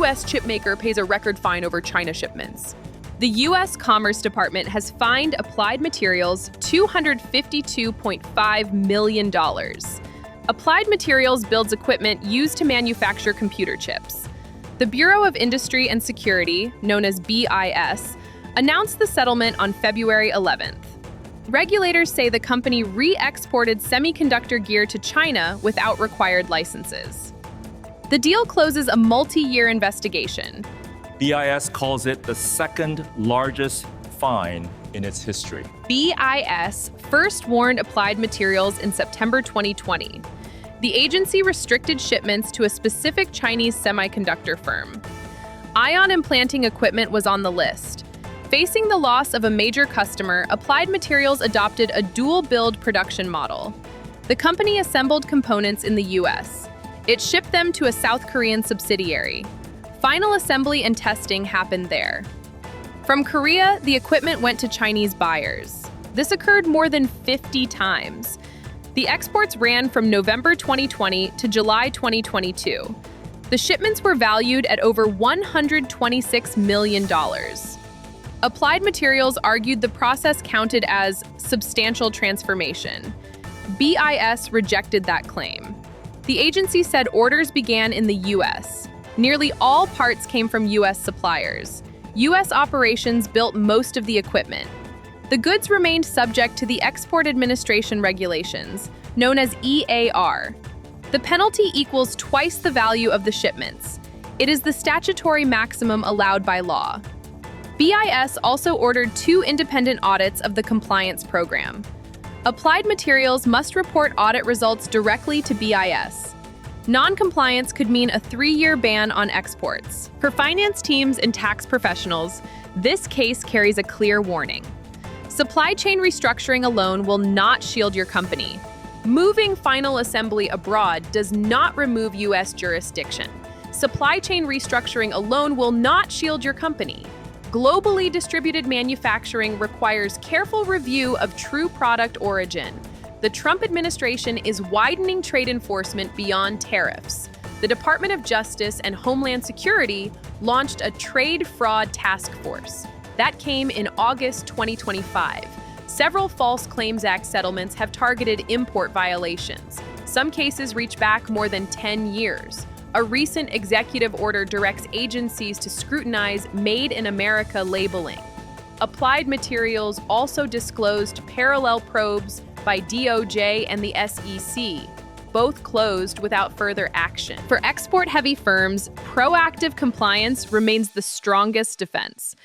U.S. chipmaker pays a record fine over China shipments. The U.S. Commerce Department has fined Applied Materials $252.5 million. Applied Materials builds equipment used to manufacture computer chips. The Bureau of Industry and Security, known as BIS, announced the settlement on February 11th. Regulators say the company re-exported semiconductor gear to China without required licenses. The deal closes a multi-year investigation. BIS calls it the second largest fine in its history. BIS first warned Applied Materials in September 2020. The agency restricted shipments to a specific Chinese semiconductor firm. Ion implanting equipment was on the list. Facing the loss of a major customer, Applied Materials adopted a dual-build production model. The company assembled components in the U.S. It shipped them to a South Korean subsidiary. Final assembly and testing happened there. From Korea, the equipment went to Chinese buyers. This occurred more than 50 times. The exports ran from November 2020 to July 2022. The shipments were valued at over $126 million. Applied Materials argued the process counted as substantial transformation. BIS rejected that claim. The agency said orders began in the U.S. Nearly all parts came from U.S. suppliers. U.S. operations built most of the equipment. The goods remained subject to the Export Administration Regulations, known as EAR. The penalty equals twice the value of the shipments. It is the statutory maximum allowed by law. BIS also ordered 2 independent audits of the compliance program. Applied Materials must report audit results directly to BIS. Non-compliance could mean a 3-year ban on exports. For finance teams and tax professionals, this case carries a clear warning. Supply chain restructuring alone will not shield your company. Moving final assembly abroad does not remove U.S. jurisdiction. Supply chain restructuring alone will not shield your company. Globally distributed manufacturing requires careful review of true product origin. The Trump administration is widening trade enforcement beyond tariffs. The Department of Justice and Homeland Security launched a trade fraud task force. That came in August 2025. Several False Claims Act settlements have targeted import violations. Some cases reach back more than 10 years. A recent executive order directs agencies to scrutinize Made in America labeling. Applied Materials also disclosed parallel probes by DOJ and the SEC, both closed without further action. For export-heavy firms, proactive compliance remains the strongest defense.